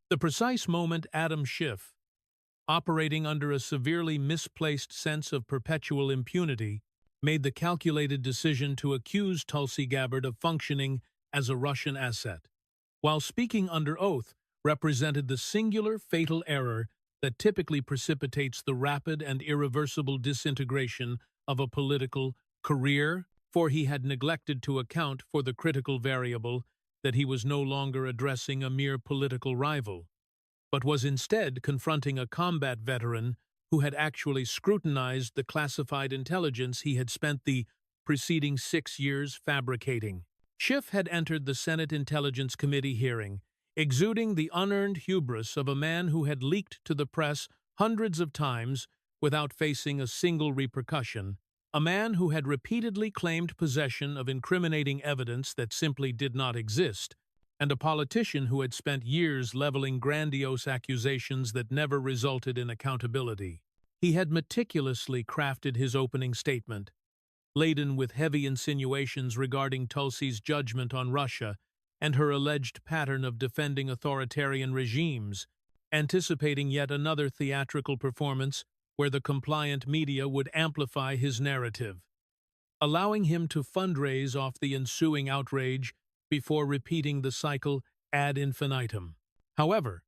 The precise moment Adam Schiff, operating under a severely misplaced sense of perpetual impunity, made the calculated decision to accuse Tulsi Gabbard of functioning as a Russian asset, while speaking under oath, represented the singular fatal error that typically precipitates the rapid and irreversible disintegration of a political career, for he had neglected to account for the critical variable that he was no longer addressing a mere political rival, but was instead confronting a combat veteran who had actually scrutinized the classified intelligence he had spent the preceding 6 years fabricating. Schiff had entered the Senate Intelligence Committee hearing, exuding the unearned hubris of a man who had leaked to the press hundreds of times without facing a single repercussion, a man who had repeatedly claimed possession of incriminating evidence that simply did not exist, and a politician who had spent years leveling grandiose accusations that never resulted in accountability. He had meticulously crafted his opening statement, laden with heavy insinuations regarding Tulsi's judgment on Russia and her alleged pattern of defending authoritarian regimes, anticipating yet another theatrical performance where the compliant media would amplify his narrative, allowing him to fundraise off the ensuing outrage before repeating the cycle ad infinitum. However,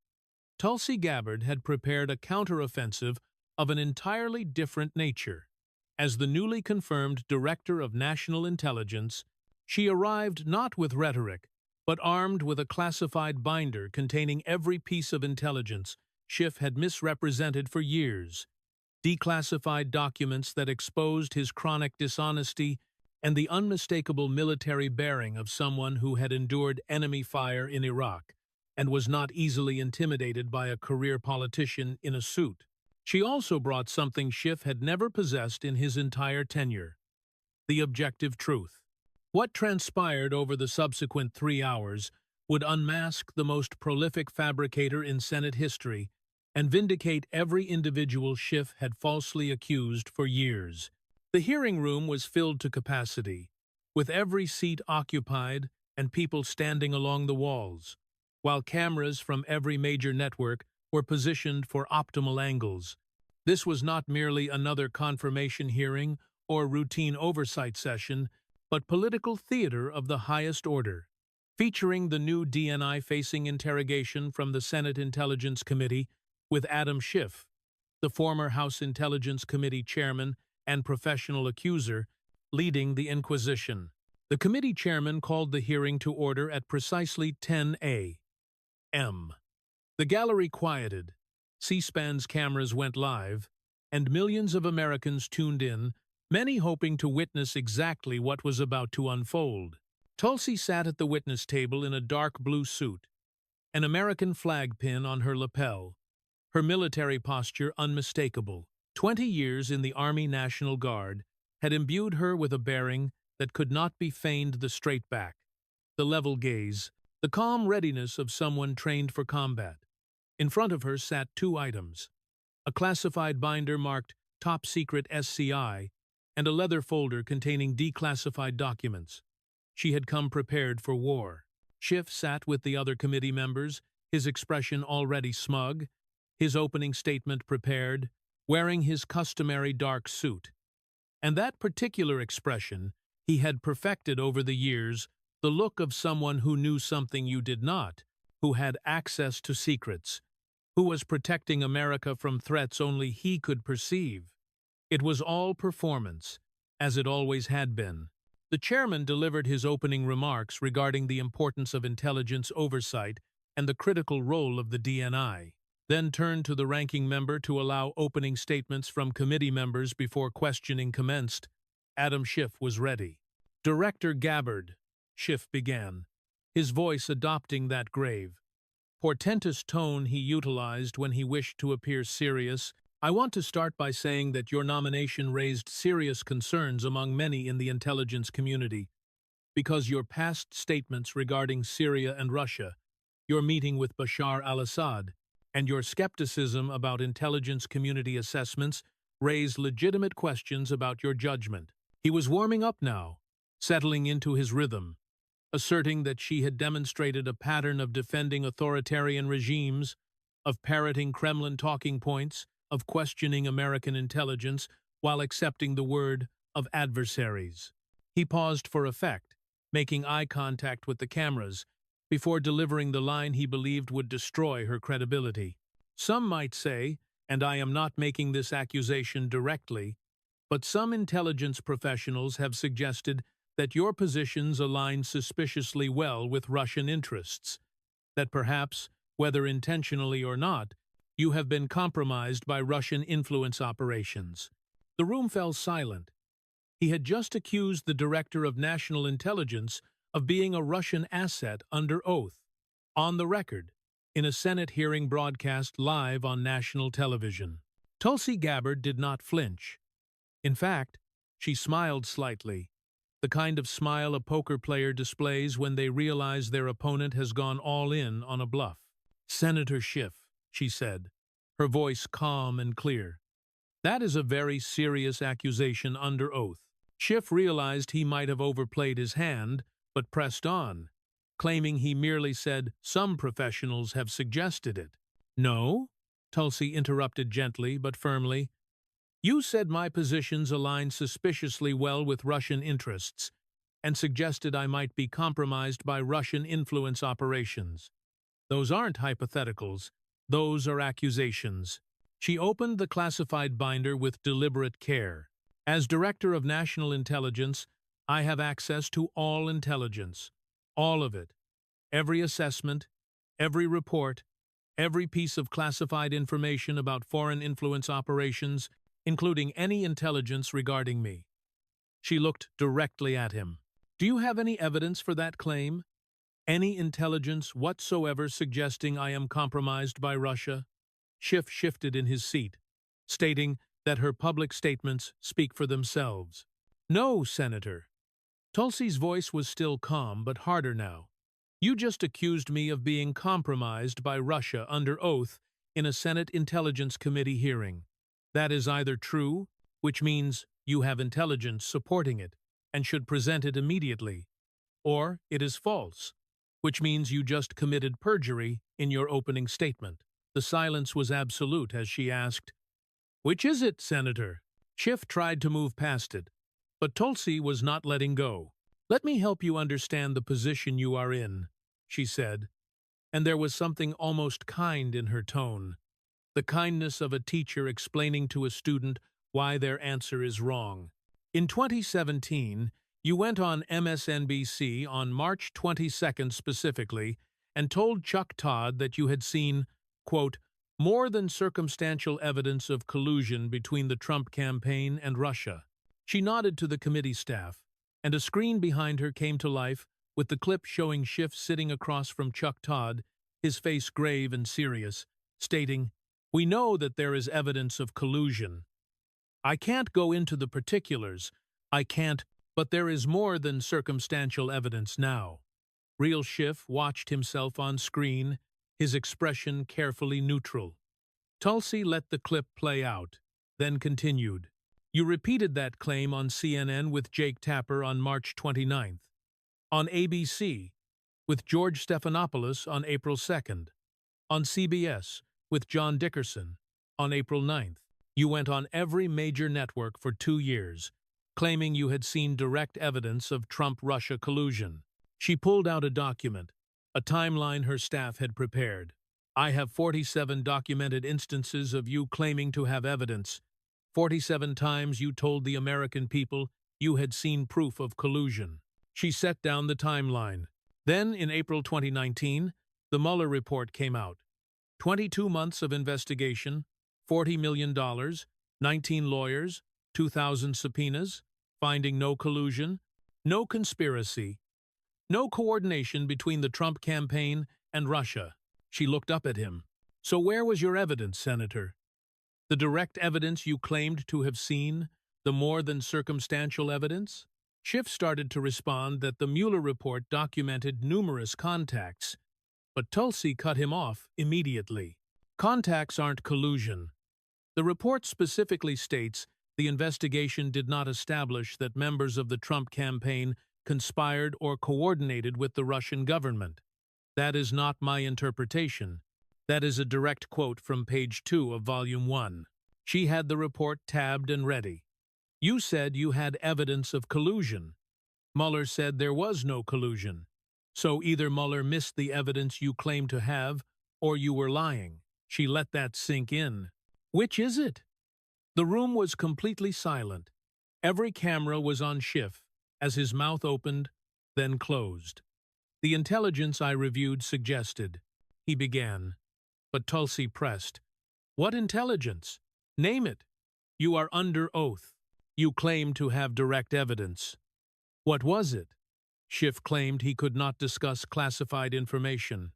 Tulsi Gabbard had prepared a counteroffensive of an entirely different nature. As the newly confirmed Director of National Intelligence, she arrived not with rhetoric, but armed with a classified binder containing every piece of intelligence Schiff had misrepresented for years, declassified documents that exposed his chronic dishonesty and the unmistakable military bearing of someone who had endured enemy fire in Iraq and was not easily intimidated by a career politician in a suit. She also brought something Schiff had never possessed in his entire tenure: the objective truth. What transpired over the subsequent 3 hours would unmask the most prolific fabricator in Senate history and vindicate every individual Schiff had falsely accused for years. The hearing room was filled to capacity, with every seat occupied and people standing along the walls, while cameras from every major network were positioned for optimal angles. This was not merely another confirmation hearing or routine oversight session, but political theater of the highest order, featuring the new DNI-facing interrogation from the Senate Intelligence Committee with Adam Schiff, the former House Intelligence Committee chairman and professional accuser, leading the inquisition. The committee chairman called the hearing to order at precisely 10 a.m. The gallery quieted, C-SPAN's cameras went live, and millions of Americans tuned in, many hoping to witness exactly what was about to unfold. Tulsi sat at the witness table in a dark blue suit, an American flag pin on her lapel, her military posture unmistakable. 20 years in the Army National Guard had imbued her with a bearing that could not be feigned: the straight back, the level gaze, the calm readiness of someone trained for combat. In front of her sat 2 items: a classified binder marked Top Secret SCI and a leather folder containing declassified documents. She had come prepared for war. Schiff sat with the other committee members, his expression already smug, his opening statement prepared, wearing his customary dark suit. And that particular expression he had perfected over the years, the look of someone who knew something you did not, who had access to secrets, who was protecting America from threats only he could perceive. It was all performance, as it always had been. The chairman delivered his opening remarks regarding the importance of intelligence oversight and the critical role of the DNI, then turned to the ranking member to allow opening statements from committee members before questioning commenced. Adam Schiff was ready. "Director Gabbard," Schiff began, his voice adopting that grave, portentous tone he utilized when he wished to appear serious, "I want to start by saying that your nomination raised serious concerns among many in the intelligence community, because your past statements regarding Syria and Russia, your meeting with Bashar al-Assad, and your skepticism about intelligence community assessments raised legitimate questions about your judgment." He was warming up now, settling into his rhythm, asserting that she had demonstrated a pattern of defending authoritarian regimes, of parroting Kremlin talking points, of questioning American intelligence while accepting the word of adversaries. He paused for effect, making eye contact with the cameras, before delivering the line he believed would destroy her credibility. Some might say, and I am not making this accusation directly, but some intelligence professionals have suggested that your positions align suspiciously well with Russian interests, that perhaps, whether intentionally or not, you have been compromised by Russian influence operations. The room fell silent. He had just accused the Director of National Intelligence of being a Russian asset under oath, on the record, in a Senate hearing broadcast live on national television. Tulsi Gabbard did not flinch. In fact, she smiled slightly, the kind of smile a poker player displays when they realize their opponent has gone all in on a bluff. "Senator Schiff," she said, her voice calm and clear, "that is a very serious accusation under oath." Schiff realized he might have overplayed his hand, but pressed on, claiming he merely said, "Some professionals have suggested it." "No," Tulsi interrupted gently but firmly. "You said my positions align suspiciously well with Russian interests, and suggested I might be compromised by Russian influence operations. Those aren't hypotheticals, those are accusations." She opened the classified binder with deliberate care. "As Director of National Intelligence, I have access to all intelligence, all of it, every assessment, every report, every piece of classified information about foreign influence operations, including any intelligence regarding me." She looked directly at him. "Do you have any evidence for that claim? Any intelligence whatsoever suggesting I am compromised by Russia?" Schiff shifted in his seat, stating that her public statements speak for themselves. "No, Senator." Tulsi's voice was still calm but harder now. "You just accused me of being compromised by Russia under oath in a Senate Intelligence Committee hearing. That is either true, which means you have intelligence supporting it and should present it immediately, or it is false, which means you just committed perjury in your opening statement." The silence was absolute as she asked, "Which is it, Senator?" Schiff tried to move past it, but Tulsi was not letting go. "Let me help you understand the position you are in," she said, and there was something almost kind in her tone, the kindness of a teacher explaining to a student why their answer is wrong. "In 2017, you went on MSNBC on March 22nd specifically and told Chuck Todd that you had seen, quote, more than circumstantial evidence of collusion between the Trump campaign and Russia." She nodded to the committee staff, and a screen behind her came to life with the clip showing Schiff sitting across from Chuck Todd, his face grave and serious, stating, "We know that there is evidence of collusion. I can't go into the particulars, but there is more than circumstantial evidence now." Real Schiff watched himself on screen, his expression carefully neutral. Tulsi let the clip play out, then continued. "You repeated that claim on CNN with Jake Tapper on March 29th, on ABC with George Stephanopoulos on April 2nd, on CBS with John Dickerson on April 9th. You went on every major network for 2 years, claiming you had seen direct evidence of Trump-Russia collusion." She pulled out a document, a timeline her staff had prepared. "I have 47 documented instances of you claiming to have evidence. 47 times you told the American people you had seen proof of collusion." She set down the timeline. Then, in April 2019, the Mueller report came out. 22 months of investigation, $40 million, 19 lawyers, 2,000 subpoenas, finding no collusion, no conspiracy, no coordination between the Trump campaign and Russia. She looked up at him. "So where was your evidence, Senator? The direct evidence you claimed to have seen, the more than circumstantial evidence?" Schiff started to respond that the Mueller report documented numerous contacts, but Tulsi cut him off immediately. "Contacts aren't collusion. The report specifically states the investigation did not establish that members of the Trump campaign conspired, or coordinated with the Russian government. That is not my interpretation. That is a direct quote from page 2 of Volume 1. She had the report tabbed and ready. You said you had evidence of collusion. Mueller said there was no collusion. So either Mueller missed the evidence you claim to have, or you were lying. She let that sink in. Which is it? The room was completely silent. Every camera was on Schiff, as his mouth opened, then closed. The intelligence I reviewed suggested. He began. But Tulsi pressed. What intelligence? Name it. You are under oath. You claim to have direct evidence. What was it? Schiff claimed he could not discuss classified information.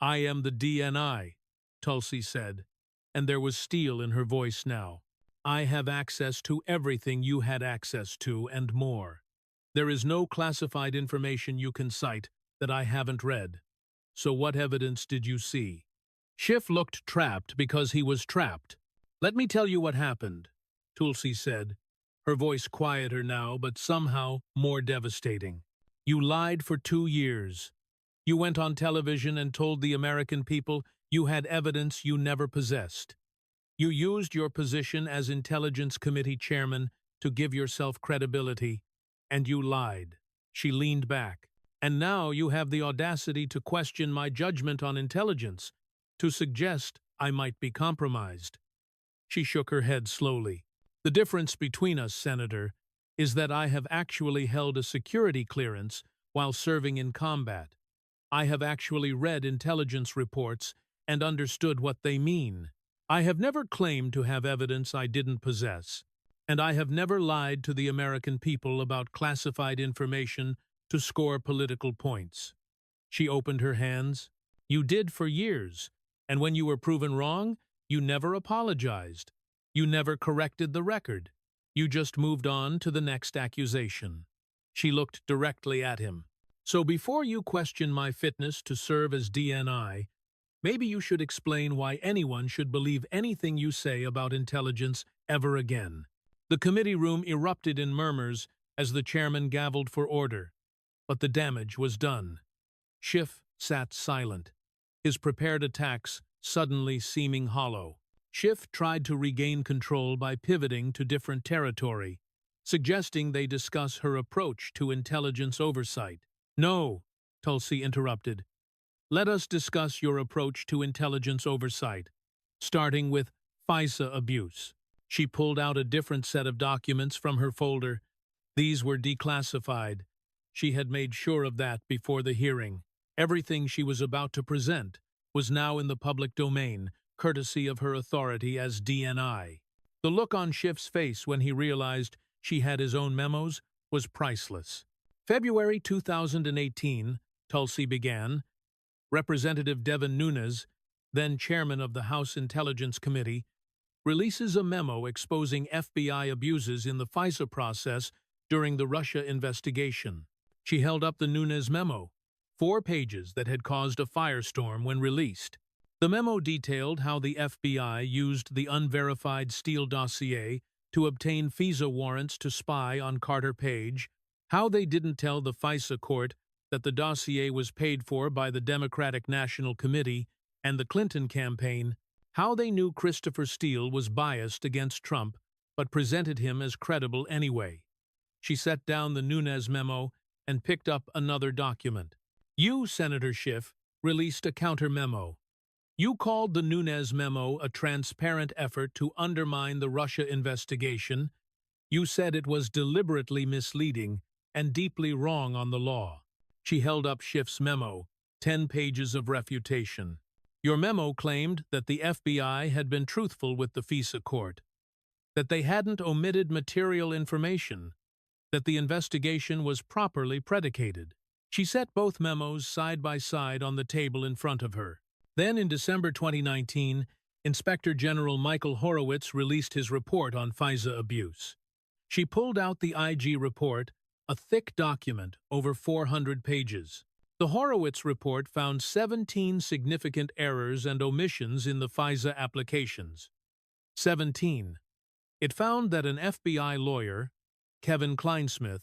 I am the DNI, Tulsi said, and there was steel in her voice now. I have access to everything you had access to and more. There is no classified information you can cite that I haven't read. So what evidence did you see? Schiff looked trapped because he was trapped. Let me tell you what happened, Tulsi said, her voice quieter now but somehow more devastating. You lied for 2 years. You went on television and told the American people you had evidence you never possessed. You used your position as Intelligence Committee chairman to give yourself credibility, and you lied. She leaned back. And now you have the audacity to question my judgment on intelligence, to suggest I might be compromised. She shook her head slowly. The difference between us, Senator, is that I have actually held a security clearance while serving in combat. I have actually read intelligence reports and understood what they mean. I have never claimed to have evidence I didn't possess, and I have never lied to the American people about classified information to score political points. She opened her hands. You did for years, and when you were proven wrong, you never apologized. You never corrected the record. You just moved on to the next accusation. She looked directly at him. So before you question my fitness to serve as DNI, maybe you should explain why anyone should believe anything you say about intelligence ever again. The committee room erupted in murmurs as the chairman gavelled for order. But the damage was done. Schiff sat silent, his prepared attacks suddenly seeming hollow. Schiff tried to regain control by pivoting to different territory, suggesting they discuss her approach to intelligence oversight. No, Tulsi interrupted. Let us discuss your approach to intelligence oversight, starting with FISA abuse. She pulled out a different set of documents from her folder. These were declassified. She had made sure of that before the hearing. Everything she was about to present was now in the public domain, courtesy of her authority as DNI. The look on Schiff's face when he realized she had his own memos was priceless. February 2018, Tulsi began. Representative Devin Nunes, then chairman of the House Intelligence Committee, releases a memo exposing FBI abuses in the FISA process during the Russia investigation. She held up the Nunes memo, 4 pages that had caused a firestorm when released. The memo detailed how the FBI used the unverified Steele dossier to obtain FISA warrants to spy on Carter Page, how they didn't tell the FISA court that the dossier was paid for by the Democratic National Committee and the Clinton campaign, how they knew Christopher Steele was biased against Trump but presented him as credible anyway. She set down the Nunes memo and picked up another document. You, Senator Schiff, released a counter-memo. You called the Nunes memo a transparent effort to undermine the Russia investigation. You said it was deliberately misleading and deeply wrong on the law. She held up Schiff's memo, 10 pages of refutation. Your memo claimed that the FBI had been truthful with the FISA court, that they hadn't omitted material information, that the investigation was properly predicated. She set both memos side by side on the table in front of her. Then, in December 2019, Inspector General Michael Horowitz released his report on FISA abuse. She pulled out the IG report, a thick document over 400 pages. The Horowitz report found 17 significant errors and omissions in the FISA applications. 17. It found that an FBI lawyer, Kevin Kleinsmith,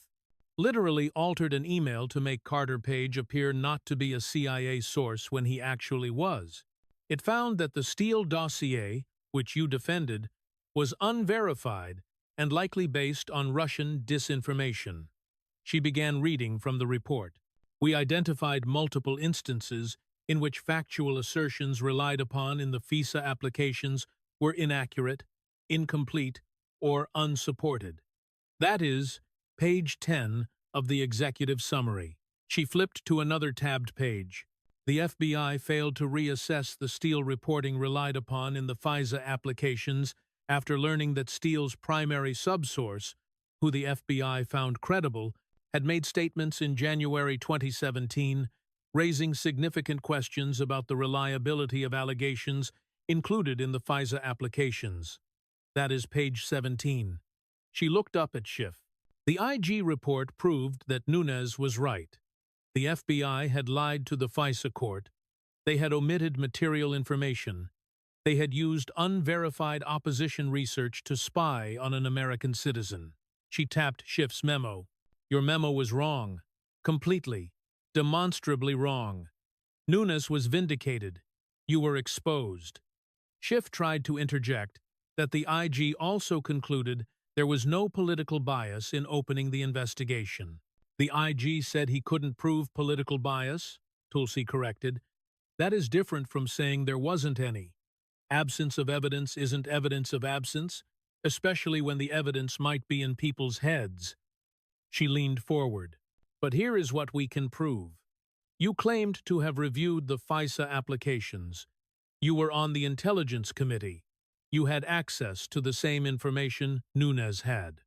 literally altered an email to make Carter Page appear not to be a CIA source when he actually was. It found that the Steele dossier, which you defended, was unverified and likely based on Russian disinformation. She began reading from the report. We identified multiple instances in which factual assertions relied upon in the FISA applications were inaccurate, incomplete, or unsupported. That is, page 10 of the executive summary. She flipped to another tabbed page. The FBI failed to reassess the Steele reporting relied upon in the FISA applications after learning that Steele's primary subsource, who the FBI found credible, had made statements in January 2017, raising significant questions about the reliability of allegations included in the FISA applications. That is page 17. She looked up at Schiff. The IG report proved that Nunes was right. The FBI had lied to the FISA court. They had omitted material information. They had used unverified opposition research to spy on an American citizen. She tapped Schiff's memo. Your memo was wrong. Completely. Demonstrably wrong. Nunes was vindicated. You were exposed. Schiff tried to interject that the IG also concluded there was no political bias in opening the investigation. The IG said he couldn't prove political bias, Tulsi corrected. That is different from saying there wasn't any. Absence of evidence isn't evidence of absence, especially when the evidence might be in people's heads. She leaned forward. But here is what we can prove. You claimed to have reviewed the FISA applications. You were on the Intelligence Committee. You had access to the same information Nunes had.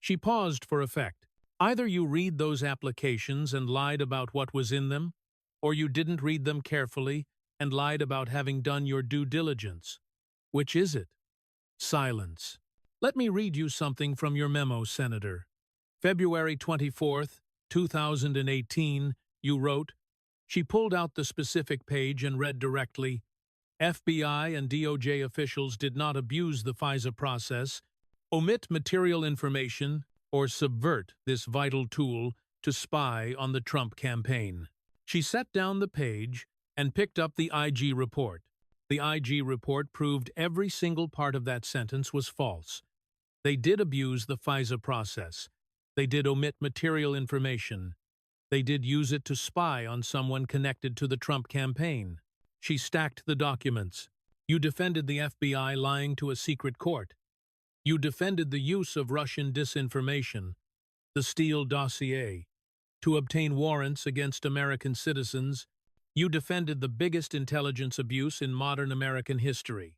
She paused for effect. Either you read those applications and lied about what was in them, or you didn't read them carefully and lied about having done your due diligence. Which is it? Silence. Let me read you something from your memo, Senator. February 24th, 2018, you wrote. She pulled out the specific page and read directly. FBI and DOJ officials did not abuse the FISA process, omit material information, or subvert this vital tool to spy on the Trump campaign. She set down the page and picked up the IG report. The IG report proved every single part of that sentence was false. They did abuse the FISA process. They did omit material information. They did use it to spy on someone connected to the Trump campaign. She stacked the documents. You defended the FBI lying to a secret court. You defended the use of Russian disinformation, the Steele dossier, to obtain warrants against American citizens. You defended the biggest intelligence abuse in modern American history.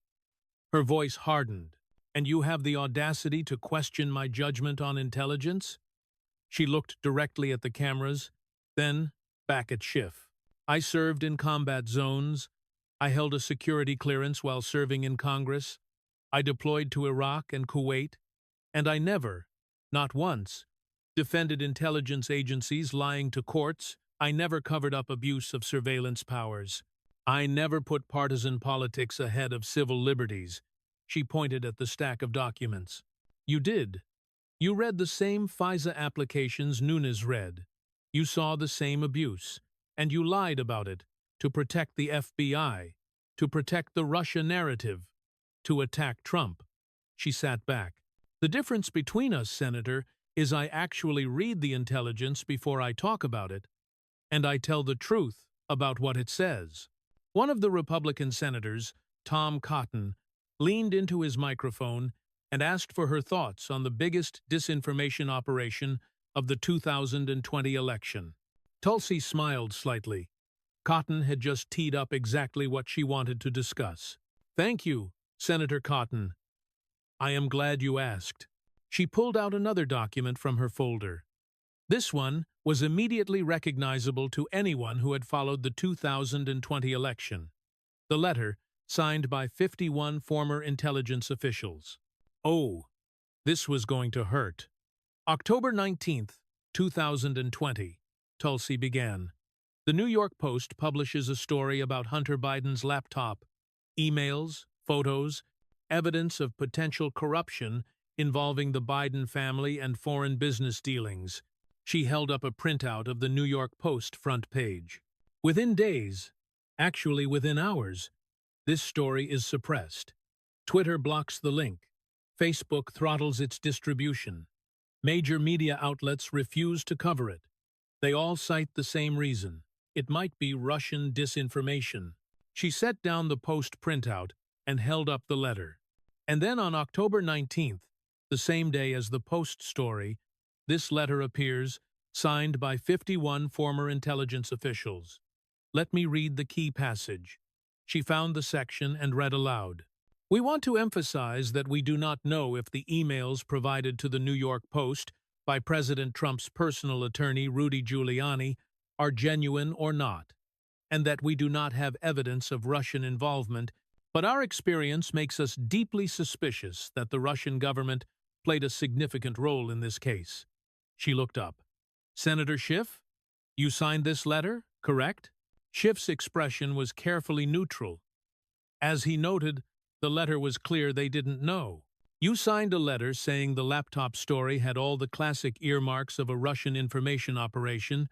Her voice hardened. And you have the audacity to question my judgment on intelligence? She looked directly at the cameras, then back at Schiff. I served in combat zones. I held a security clearance while serving in Congress. I deployed to Iraq and Kuwait. And I never, not once, defended intelligence agencies lying to courts. I never covered up abuse of surveillance powers. I never put partisan politics ahead of civil liberties. She pointed at the stack of documents. You did. You read the same FISA applications Nunes read. You saw the same abuse, and you lied about it to protect the FBI, to protect the Russia narrative, to attack Trump. She sat back. The difference between us, Senator, is I actually read the intelligence before I talk about it, and I tell the truth about what it says. One of the Republican senators, Tom Cotton, leaned into his microphone and asked for her thoughts on the biggest disinformation operation of the 2020 election. Tulsi smiled slightly. Cotton had just teed up exactly what she wanted to discuss. Thank you, Senator Cotton. I am glad you asked. She pulled out another document from her folder. This one was immediately recognizable to anyone who had followed the 2020 election. The letter, signed by 51 former intelligence officials. Oh, this was going to hurt. October 19th, 2020, Tulsi began. The New York Post publishes a story about Hunter Biden's laptop, emails, photos, evidence of potential corruption involving the Biden family and foreign business dealings. She held up a printout of the New York Post front page. Within days, actually within hours, this story is suppressed. Twitter blocks the link. Facebook throttles its distribution. Major media outlets refuse to cover it. They all cite the same reason. It might be Russian disinformation. She set down the Post printout and held up the letter. And then on October 19th, the same day as the Post story, this letter appears, signed by 51 former intelligence officials. Let me read the key passage. She found the section and read aloud. We want to emphasize that we do not know if the emails provided to the New York Post by President Trump's personal attorney, Rudy Giuliani, are genuine or not, and that we do not have evidence of Russian involvement, but our experience makes us deeply suspicious that the Russian government played a significant role in this case. She looked up. Senator Schiff, you signed this letter, correct? Schiff's expression was carefully neutral. As he noted, the letter was clear they didn't know. You signed a letter saying the laptop story had all the classic earmarks of a Russian information operation.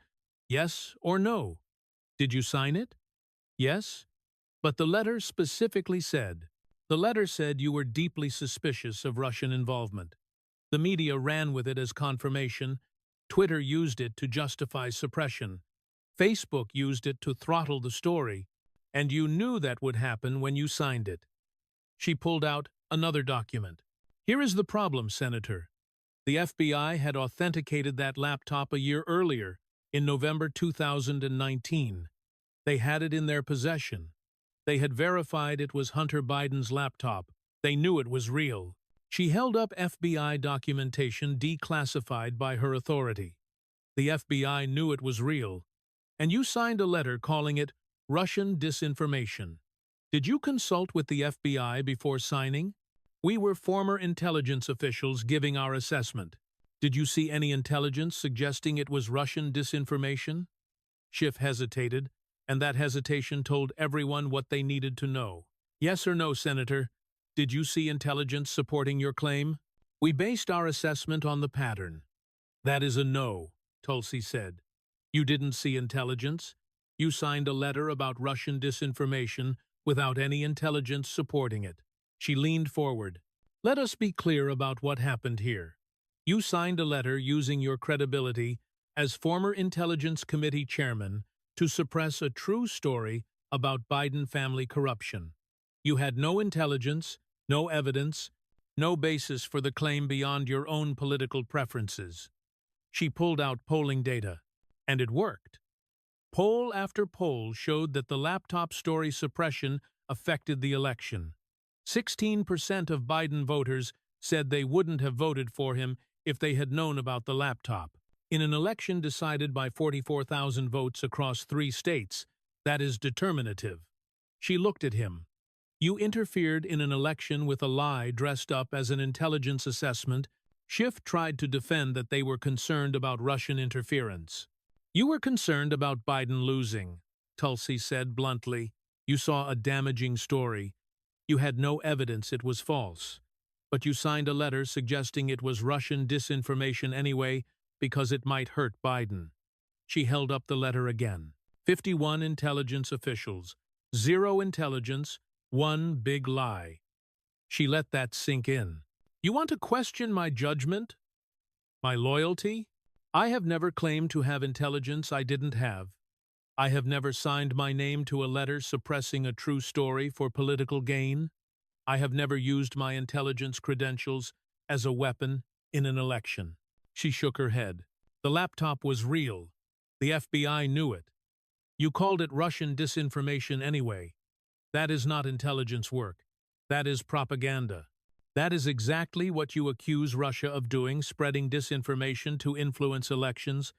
Yes or no? Did you sign it? Yes. But the letter specifically said. The letter said you were deeply suspicious of Russian involvement. The media ran with it as confirmation. Twitter used it to justify suppression. Facebook used it to throttle the story. And you knew that would happen when you signed it. She pulled out another document. Here is the problem, Senator. The FBI had authenticated that laptop a year earlier, in November 2019. They had it in their possession. They had verified it was Hunter Biden's laptop. They knew it was real. She held up FBI documentation declassified by her authority. The FBI knew it was real, and you signed a letter calling it Russian disinformation. Did you consult with the FBI before signing? We were former intelligence officials giving our assessment. Did you see any intelligence suggesting it was Russian disinformation? Schiff hesitated, and that hesitation told everyone what they needed to know. Yes or no, Senator? Did you see intelligence supporting your claim? We based our assessment on the pattern. That is a no, Tulsi said. You didn't see intelligence. You signed a letter about Russian disinformation without any intelligence supporting it. She leaned forward. Let us be clear about what happened here. You signed a letter using your credibility as former Intelligence Committee chairman to suppress a true story about Biden family corruption. You had no intelligence, no evidence, no basis for the claim beyond your own political preferences. She pulled out polling data, and it worked. Poll after poll showed that the laptop story suppression affected the election. 16% of Biden voters said they wouldn't have voted for him if they had known about the laptop. In an election decided by 44,000 votes across 3 states, that is determinative. She looked at him. You interfered in an election with a lie dressed up as an intelligence assessment. Schiff tried to defend that they were concerned about Russian interference. You were concerned about Biden losing, Tulsi said bluntly. You saw a damaging story. You had no evidence it was false. But you signed a letter suggesting it was Russian disinformation anyway because it might hurt Biden. She held up the letter again. 51 intelligence officials. 0 intelligence. 1 big lie. She let that sink in. You want to question my judgment? My loyalty? I have never claimed to have intelligence I didn't have. I have never signed my name to a letter suppressing a true story for political gain. I have never used my intelligence credentials as a weapon in an election. She shook her head. The laptop was real. The FBI knew it. You called it Russian disinformation anyway. That is not intelligence work. That is propaganda. That is exactly what you accuse Russia of doing, spreading disinformation to influence elections.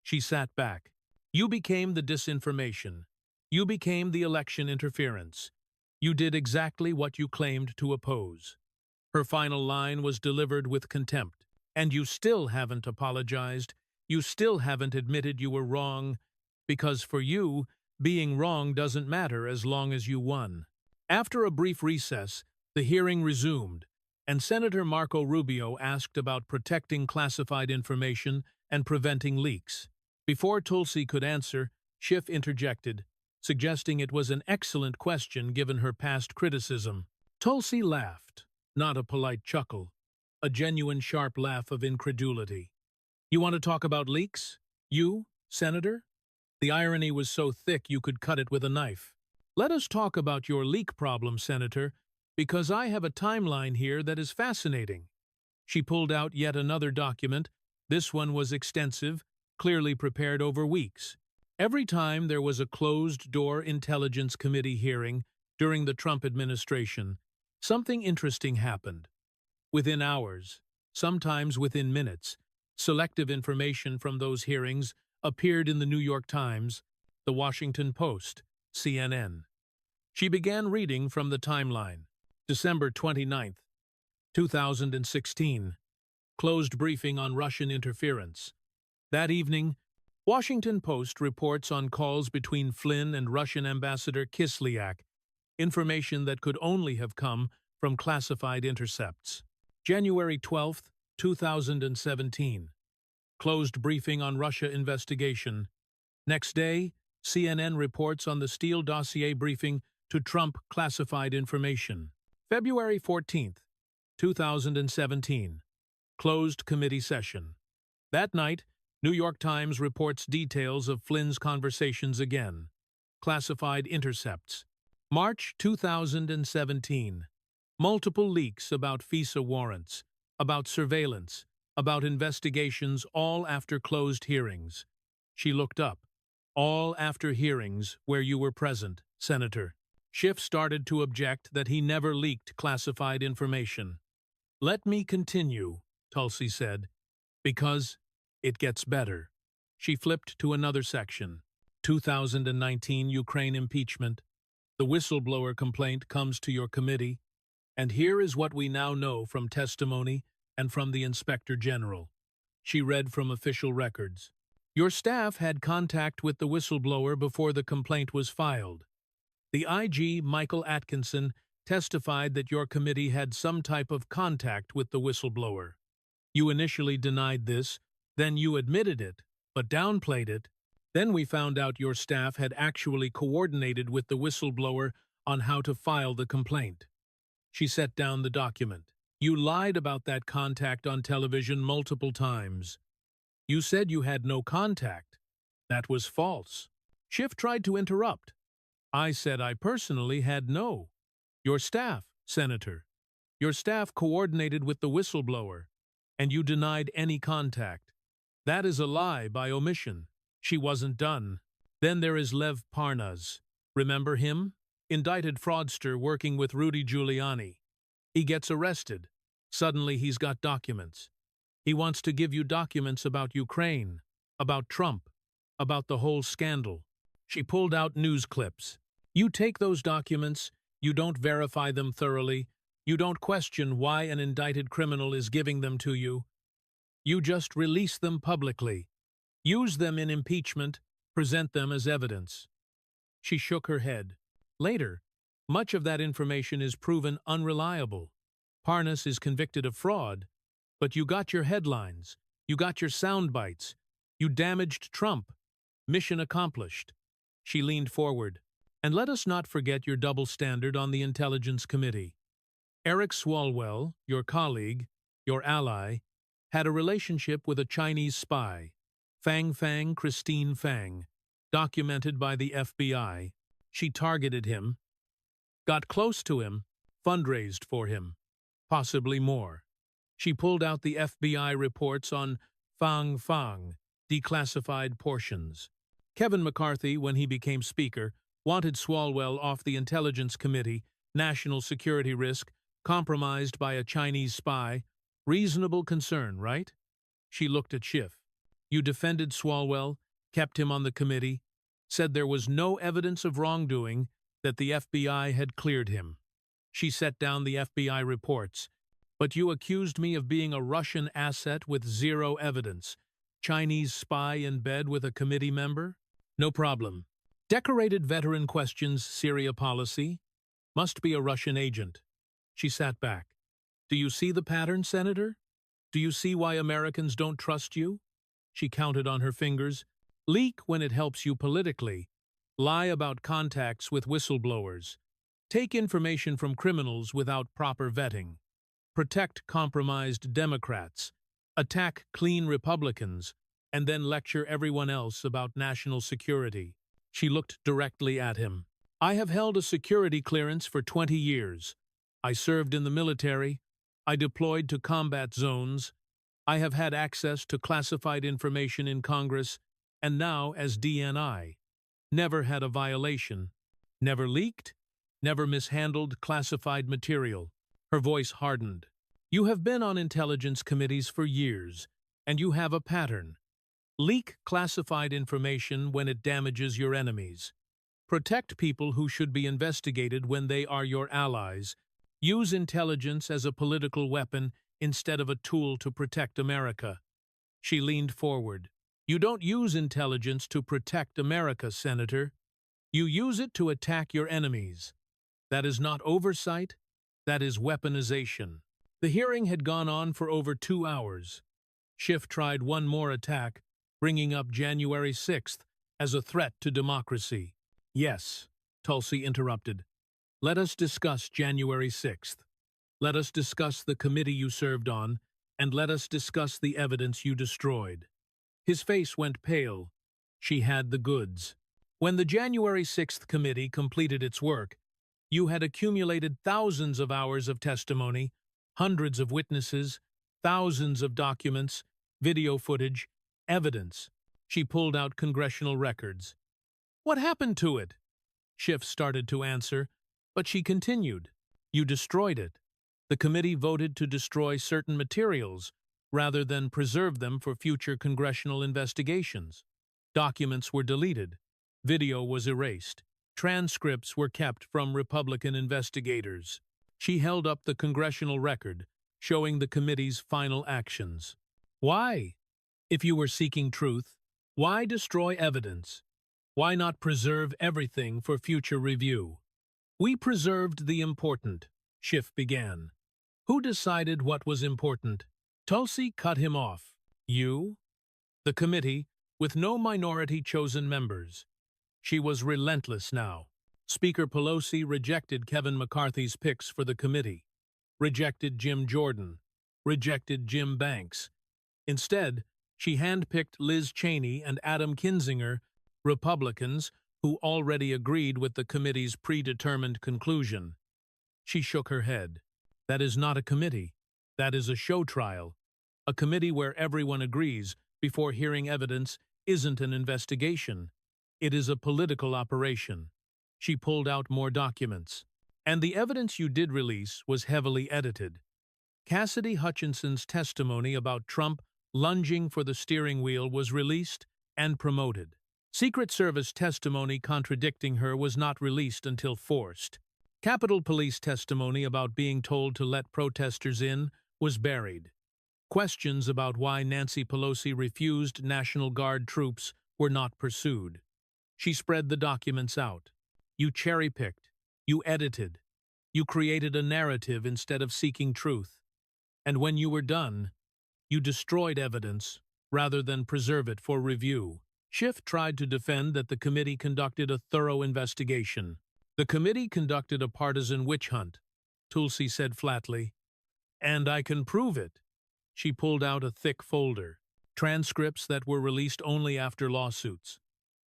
She sat back. You became the disinformation. You became the election interference. You did exactly what you claimed to oppose. Her final line was delivered with contempt. And you still haven't apologized. You still haven't admitted you were wrong, because for you, being wrong doesn't matter as long as you won. After a brief recess, the hearing resumed, and Senator Marco Rubio asked about protecting classified information and preventing leaks. Before Tulsi could answer, Schiff interjected, suggesting it was an excellent question given her past criticism. Tulsi laughed, not a polite chuckle, a genuine sharp laugh of incredulity. "You want to talk about leaks? You, Senator?" The irony was so thick you could cut it with a knife. "Let us talk about your leak problem, Senator, because I have a timeline here that is fascinating." She pulled out yet another document. This one was extensive, clearly prepared over weeks. Every time there was a closed-door Intelligence Committee hearing during the Trump administration, something interesting happened. Within hours, sometimes within minutes, selective information from those hearings appeared in the New York Times, the Washington Post, CNN. She began reading from the timeline. December 29, 2016. Closed briefing on Russian interference. That evening, Washington Post reports on calls between Flynn and Russian Ambassador Kislyak, information that could only have come from classified intercepts. January 12, 2017. Closed briefing on Russia investigation. Next day, CNN reports on the Steele dossier briefing to Trump classified information. February 14, 2017. Closed committee session. That night, New York Times reports details of Flynn's conversations again. Classified intercepts. March 2017. Multiple leaks about FISA warrants, about surveillance, about investigations, all after closed hearings. She looked up. All after hearings where you were present, Senator. Schiff started to object that he never leaked classified information. "Let me continue," Tulsi said, "because it gets better." She flipped to another section. 2019 Ukraine impeachment. The whistleblower complaint comes to your committee, and here is what we now know from testimony and from the Inspector General. She read from official records. Your staff had contact with the whistleblower before the complaint was filed. The IG, Michael Atkinson, testified that your committee had some type of contact with the whistleblower. You initially denied this, then you admitted it, but downplayed it. Then we found out your staff had actually coordinated with the whistleblower on how to file the complaint. She set down the document. You lied about that contact on television multiple times. You said you had no contact. That was false. Schiff tried to interrupt. I said I personally had no. Your staff, Senator. Your staff coordinated with the whistleblower, and you denied any contact. That is a lie by omission. She wasn't done. Then there is Lev Parnas. Remember him? Indicted fraudster working with Rudy Giuliani. He gets arrested. Suddenly he's got documents. He wants to give you documents about Ukraine, about Trump, about the whole scandal. She pulled out news clips. You take those documents, you don't verify them thoroughly, you don't question why an indicted criminal is giving them to you. You just release them publicly. Use them in impeachment, present them as evidence. She shook her head. Later, much of that information is proven unreliable. Parnas is convicted of fraud, but you got your headlines, you got your sound bites, you damaged Trump. Mission accomplished. She leaned forward. And let us not forget your double standard on the Intelligence Committee. Eric Swalwell, your colleague, your ally, had a relationship with a Chinese spy, Fang Christine Fang, documented by the FBI. She targeted him, got close to him, fundraised for him, possibly more. She pulled out the FBI reports on Fang, declassified portions. Kevin McCarthy, when he became Speaker, wanted Swalwell off the Intelligence Committee, national security risk, compromised by a Chinese spy. Reasonable concern, right? She looked at Schiff. You defended Swalwell, kept him on the committee, said there was no evidence of wrongdoing, that the FBI had cleared him. She set down the FBI reports. But you accused me of being a Russian asset with zero evidence. Chinese spy in bed with a committee member? No problem. Decorated veteran questions Syria policy. Must be a Russian agent. She sat back. Do you see the pattern, Senator? Do you see why Americans don't trust you? She counted on her fingers. Leak when it helps you politically. Lie about contacts with whistleblowers. Take information from criminals without proper vetting. Protect compromised Democrats. Attack clean Republicans, and then lecture everyone else about national security. She looked directly at him. I have held a security clearance for 20 years. I served in the military. I deployed to combat zones. I have had access to classified information in Congress, and now as DNI. Never had a violation. Never leaked. Never mishandled classified material. Her voice hardened. You have been on intelligence committees for years, and you have a pattern. Leak classified information when it damages your enemies. Protect people who should be investigated when they are your allies. Use intelligence as a political weapon instead of a tool to protect America. She leaned forward. You don't use intelligence to protect America, Senator. You use it to attack your enemies. That is not oversight, that is weaponization. The hearing had gone on for over 2 hours. Schiff tried one more attack, bringing up January 6th as a threat to democracy. Yes, Tulsi interrupted. Let us discuss January 6th. Let us discuss the committee you served on, and let us discuss the evidence you destroyed. His face went pale. She had the goods. When the January 6th committee completed its work, you had accumulated thousands of hours of testimony, hundreds of witnesses, thousands of documents, video footage, evidence. She pulled out congressional records. What happened to it? Schiff started to answer, but she continued. You destroyed it. The committee voted to destroy certain materials rather than preserve them for future congressional investigations. Documents were deleted. Video was erased. Transcripts were kept from Republican investigators. She held up the congressional record, showing the committee's final actions. Why? If you were seeking truth, why destroy evidence? Why not preserve everything for future review? We preserved the important, Schiff began. Who decided what was important? Tulsi cut him off. You? The committee, with no minority-chosen members. She was relentless now. Speaker Pelosi rejected Kevin McCarthy's picks for the committee, rejected Jim Jordan, rejected Jim Banks. Instead, she handpicked Liz Cheney and Adam Kinzinger, Republicans who already agreed with the committee's predetermined conclusion. She shook her head. That is not a committee. That is a show trial. A committee where everyone agrees before hearing evidence isn't an investigation. It is a political operation. She pulled out more documents. And the evidence you did release was heavily edited. Cassidy Hutchinson's testimony about Trump lunging for the steering wheel was released and promoted. Secret Service testimony contradicting her was not released until forced. Capitol Police testimony about being told to let protesters in was buried. Questions about why Nancy Pelosi refused National Guard troops were not pursued. She spread the documents out. You cherry-picked. You edited. You created a narrative instead of seeking truth. And when you were done, you destroyed evidence rather than preserve it for review. Schiff tried to defend that the committee conducted a thorough investigation. The committee conducted a partisan witch hunt, Tulsi said flatly. And I can prove it. She pulled out a thick folder. Transcripts that were released only after lawsuits.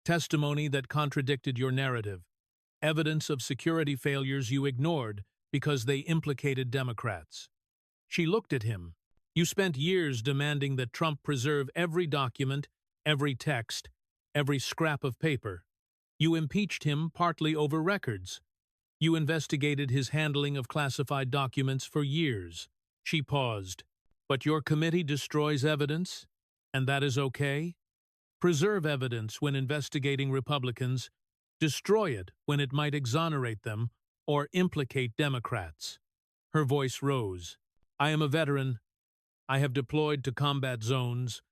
Testimony that contradicted your narrative. Evidence of security failures you ignored because they implicated Democrats. She looked at him. You spent years demanding that Trump preserve every document, every text, every scrap of paper. You impeached him partly over records. You investigated his handling of classified documents for years. She paused. But your committee destroys evidence, and that is okay? Preserve evidence when investigating Republicans. Destroy it when it might exonerate them or implicate Democrats. Her voice rose. I am a veteran. I have deployed to combat zones.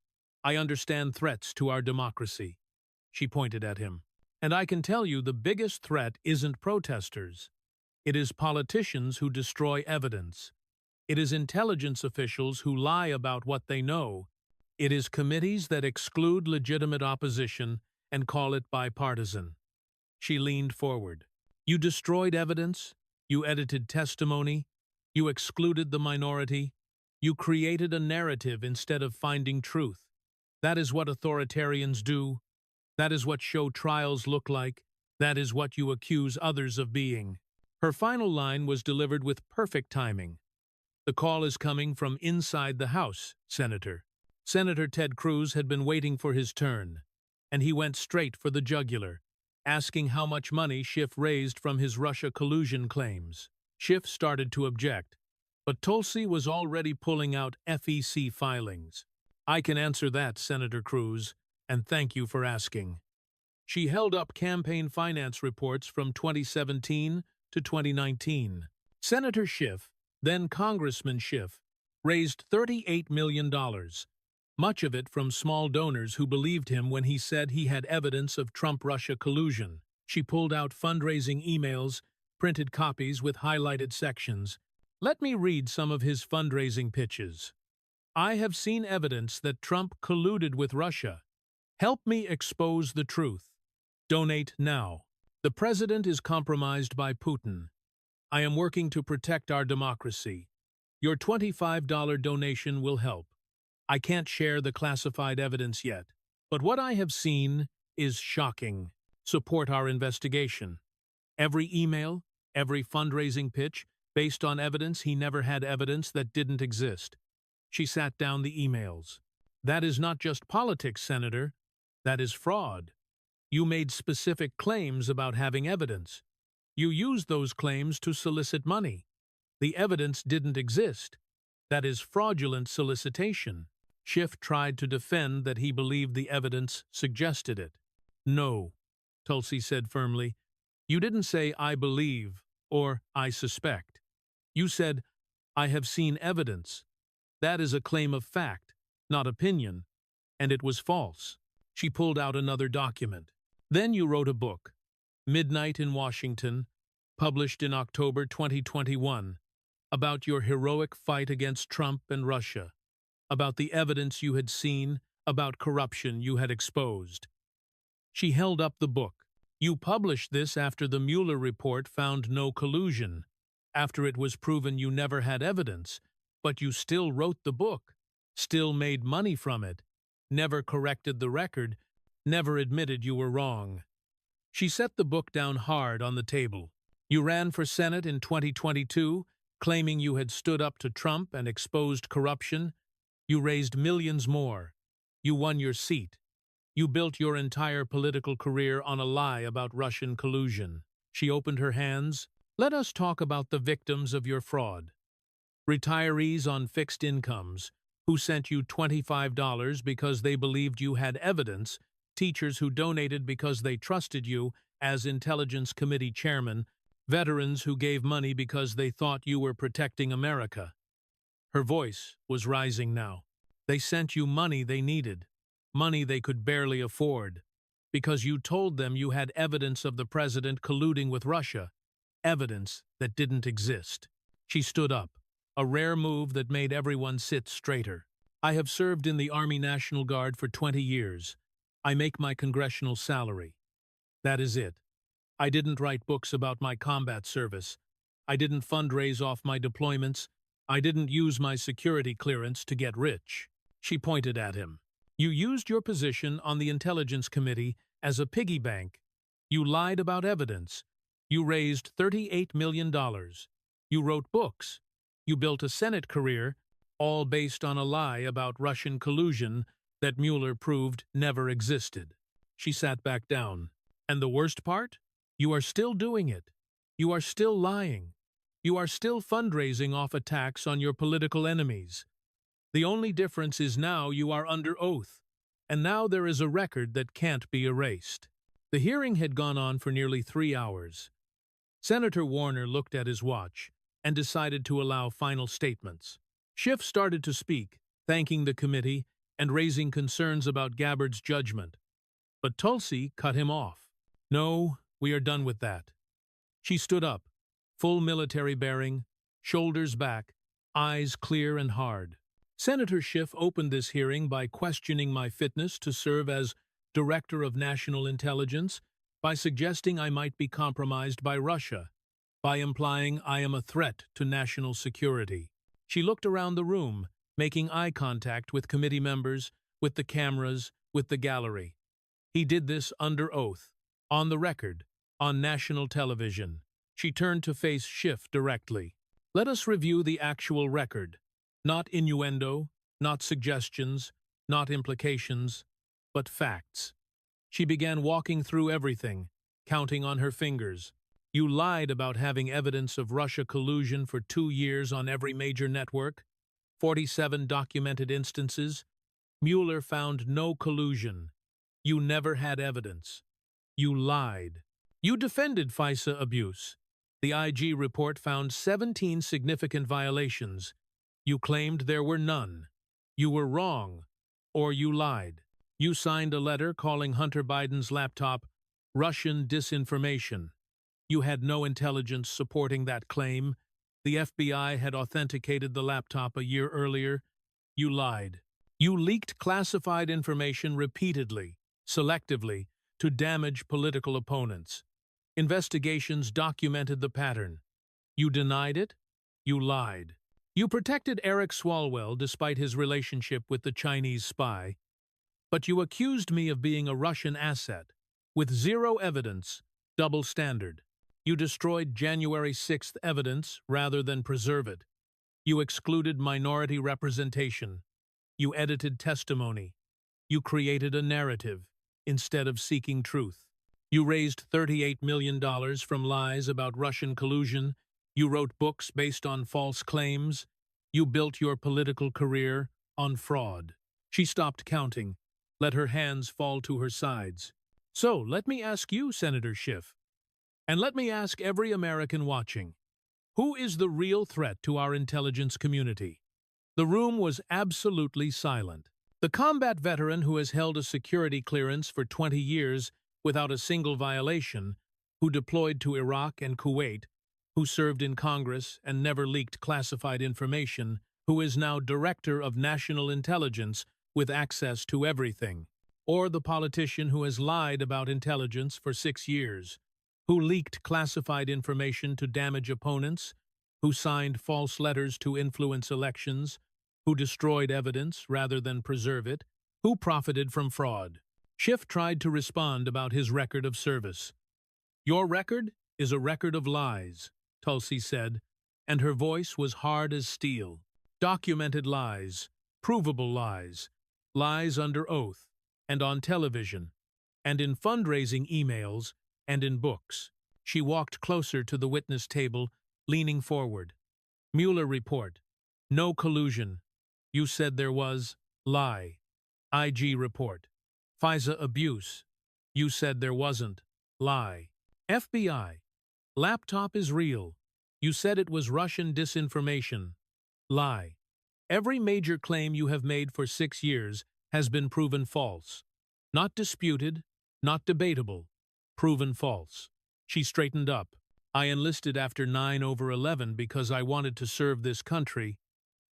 I understand threats to our democracy. She pointed at him. And I can tell you the biggest threat isn't protesters. It is politicians who destroy evidence. It is intelligence officials who lie about what they know. It is committees that exclude legitimate opposition and call it bipartisan. She leaned forward. You destroyed evidence. You edited testimony. You excluded the minority. You created a narrative instead of finding truth. That is what authoritarians do. That is what show trials look like. That is what you accuse others of being. Her final line was delivered with perfect timing. The call is coming from inside the House, Senator. Senator Ted Cruz had been waiting for his turn, and he went straight for the jugular, asking how much money Schiff raised from his Russia collusion claims. Schiff started to object, but Tulsi was already pulling out FEC filings. I can answer that, Senator Cruz, and thank you for asking. She held up campaign finance reports from 2017 to 2019. Senator Schiff, then Congressman Schiff, raised $38 million, much of it from small donors who believed him when he said he had evidence of Trump-Russia collusion. She pulled out fundraising emails, printed copies with highlighted sections. Let me read some of his fundraising pitches. I have seen evidence that Trump colluded with Russia. Help me expose the truth. Donate now. The president is compromised by Putin. I am working to protect our democracy. Your $25 donation will help. I can't share the classified evidence yet, but what I have seen is shocking. Support our investigation. Every email, every fundraising pitch, based on evidence he never had evidence that didn't exist. She sat down the emails. That is not just politics, Senator. That is fraud. You made specific claims about having evidence. You used those claims to solicit money. The evidence didn't exist. That is fraudulent solicitation. Schiff tried to defend that he believed the evidence suggested it. No, Tulsi said firmly. You didn't say, I believe, or I suspect. You said, I have seen evidence. That is a claim of fact, not opinion, and it was false. She pulled out another document. Then you wrote a book, Midnight in Washington, published in October 2021, about your heroic fight against Trump and Russia, about the evidence you had seen, about corruption you had exposed. She held up the book. You published this after the Mueller report found no collusion, after it was proven you never had evidence, but you still wrote the book, still made money from it, never corrected the record, never admitted you were wrong. She set the book down hard on the table. You ran for Senate in 2022, claiming you had stood up to Trump and exposed corruption. You raised millions more. You won your seat. You built your entire political career on a lie about Russian collusion. She opened her hands. Let us talk about the victims of your fraud. Retirees on fixed incomes, who sent you $25 because they believed you had evidence, teachers who donated because they trusted you as Intelligence Committee chairman, veterans who gave money because they thought you were protecting America. Her voice was rising now. They sent you money they needed, money they could barely afford, because you told them you had evidence of the president colluding with Russia, evidence that didn't exist. She stood up, a rare move that made everyone sit straighter. I have served in the Army National Guard for 20 years. I make my congressional salary. That is it. I didn't write books about my combat service. I didn't fundraise off my deployments. I didn't use my security clearance to get rich. She pointed at him. You used your position on the Intelligence Committee as a piggy bank. You lied about evidence. You raised $38 million. You wrote books. You built a Senate career, all based on a lie about Russian collusion that Mueller proved never existed. She sat back down. And the worst part? You are still doing it. You are still lying. You are still fundraising off attacks on your political enemies. The only difference is now you are under oath, and now there is a record that can't be erased. The hearing had gone on for nearly 3 hours. Senator Warner looked at his watch and decided to allow final statements. Schiff started to speak, thanking the committee and raising concerns about Gabbard's judgment. But Tulsi cut him off. No, we are done with that. She stood up, full military bearing, shoulders back, eyes clear and hard. Senator Schiff opened this hearing by questioning my fitness to serve as Director of National Intelligence, by suggesting I might be compromised by Russia, by implying I am a threat to national security. She looked around the room, making eye contact with committee members, with the cameras, with the gallery. He did this under oath, on the record, on national television. She turned to face Schiff directly. Let us review the actual record. Not innuendo, not suggestions, not implications, but facts. She began walking through everything, counting on her fingers. You lied about having evidence of Russia collusion for 2 years on every major network. 47 documented instances. Mueller found no collusion. You never had evidence. You lied. You defended FISA abuse. The IG report found 17 significant violations. You claimed there were none. You were wrong, or you lied. You signed a letter calling Hunter Biden's laptop Russian disinformation. You had no intelligence supporting that claim. The FBI had authenticated the laptop a year earlier. You lied. You leaked classified information repeatedly, selectively, to damage political opponents. Investigations documented the pattern. You denied it. You lied. You protected Eric Swalwell despite his relationship with the Chinese spy. But you accused me of being a Russian asset, with zero evidence, double standard. You destroyed January 6th evidence rather than preserve it. You excluded minority representation. You edited testimony. You created a narrative instead of seeking truth. You raised $38 million from lies about Russian collusion. You wrote books based on false claims. You built your political career on fraud. She stopped counting, let her hands fall to her sides. So, let me ask you, Senator Schiff, and let me ask every American watching, who is the real threat to our intelligence community? The room was absolutely silent. The combat veteran who has held a security clearance for 20 years without a single violation, who deployed to Iraq and Kuwait, who served in Congress and never leaked classified information, who is now Director of National Intelligence with access to everything, or the politician who has lied about intelligence for 6 years, who leaked classified information to damage opponents, who signed false letters to influence elections, who destroyed evidence rather than preserve it, who profited from fraud. Schiff tried to respond about his record of service. Your record is a record of lies, Tulsi said, and her voice was hard as steel. Documented lies, provable lies, lies under oath, and on television, and in fundraising emails, and in books. She walked closer to the witness table, leaning forward. Mueller report. No collusion. You said there was. Lie. IG report. FISA abuse. You said there wasn't. Lie. FBI. Laptop is real. You said it was Russian disinformation. Lie. Every major claim you have made for 6 years has been proven false. Not disputed, not debatable. Proven false. She straightened up. I enlisted after 9/11 because I wanted to serve this country.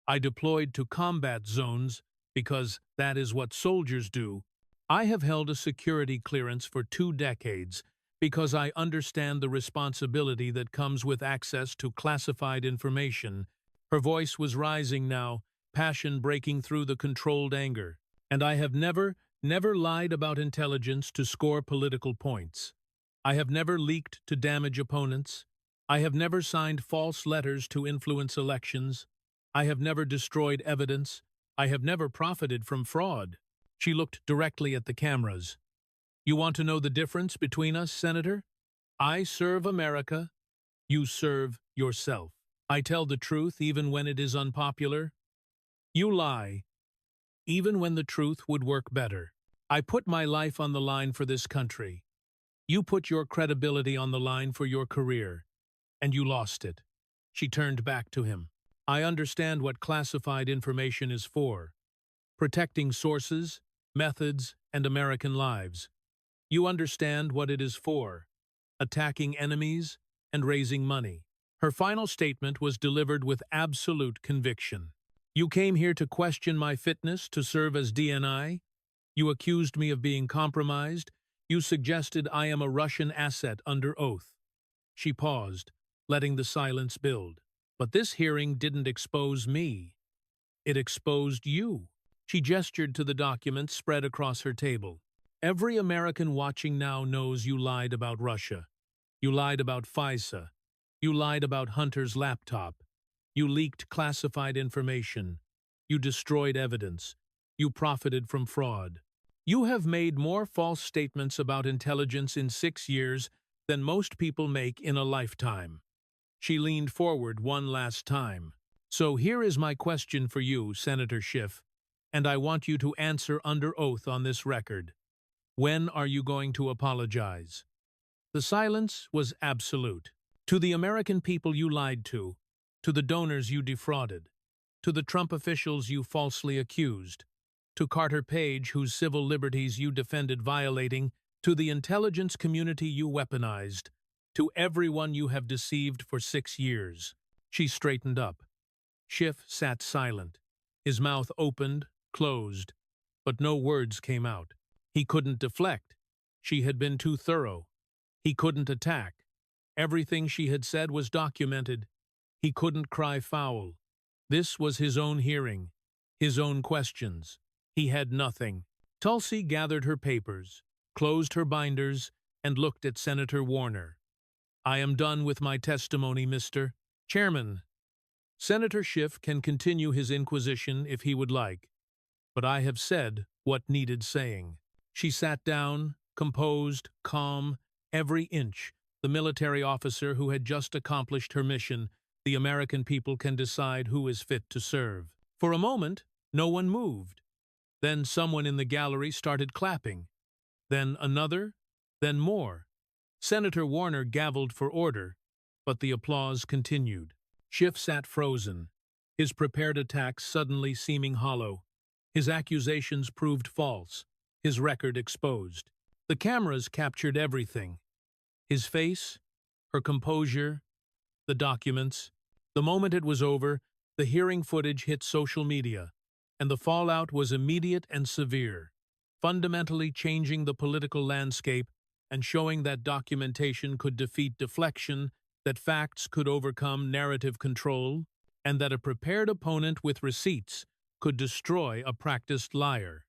I deployed to combat zones because that is what soldiers do. I have held a security clearance for 2 decades because I understand the responsibility that comes with access to classified information. Her voice was rising now, passion breaking through the controlled anger. And I have never lied about intelligence to score political points. I have never leaked to damage opponents. I have never signed false letters to influence elections. I have never destroyed evidence. I have never profited from fraud. She looked directly at the cameras. You want to know the difference between us, Senator? I serve America. You serve yourself. I tell the truth even when it is unpopular. You lie, even when the truth would work better. I put my life on the line for this country. You put your credibility on the line for your career, and you lost it. She turned back to him. I understand what classified information is for. Protecting sources, methods, and American lives. You understand what it is for. Attacking enemies and raising money. Her final statement was delivered with absolute conviction. "You came here to question my fitness to serve as DNI? You accused me of being compromised. You suggested I am a Russian asset under oath." She paused, letting the silence build. "But this hearing didn't expose me. It exposed you." She gestured to the documents spread across her table. "Every American watching now knows you lied about Russia. You lied about FISA. You lied about Hunter's laptop. You leaked classified information. You destroyed evidence. You profited from fraud. You have made more false statements about intelligence in 6 years than most people make in a lifetime." She leaned forward one last time. "So here is my question for you, Senator Schiff, and I want you to answer under oath on this record. When are you going to apologize?" The silence was absolute. "To the American people you lied to the donors you defrauded, to the Trump officials you falsely accused, to Carter Page whose civil liberties you defended violating, to the intelligence community you weaponized, to everyone you have deceived for 6 years." She straightened up. Schiff sat silent. His mouth opened, closed, but no words came out. He couldn't deflect. She had been too thorough. He couldn't attack. Everything she had said was documented. He couldn't cry foul. This was his own hearing, his own questions. He had nothing. Tulsi gathered her papers, closed her binders, and looked at Senator Warner. "I am done with my testimony, Mr. Chairman. Senator Schiff can continue his inquisition if he would like, but I have said what needed saying." She sat down, composed, calm, every inch. The military officer who had just accomplished her mission. The American people can decide who is fit to serve. For a moment, no one moved. Then someone in the gallery started clapping. Then another, then more. Senator Warner gavelled for order, but the applause continued. Schiff sat frozen, his prepared attacks suddenly seeming hollow. His accusations proved false, his record exposed. The cameras captured everything. His face, her composure, the documents. The moment it was over, the hearing footage hit social media, and the fallout was immediate and severe, fundamentally changing the political landscape and showing that documentation could defeat deflection, that facts could overcome narrative control, and that a prepared opponent with receipts could destroy a practiced liar.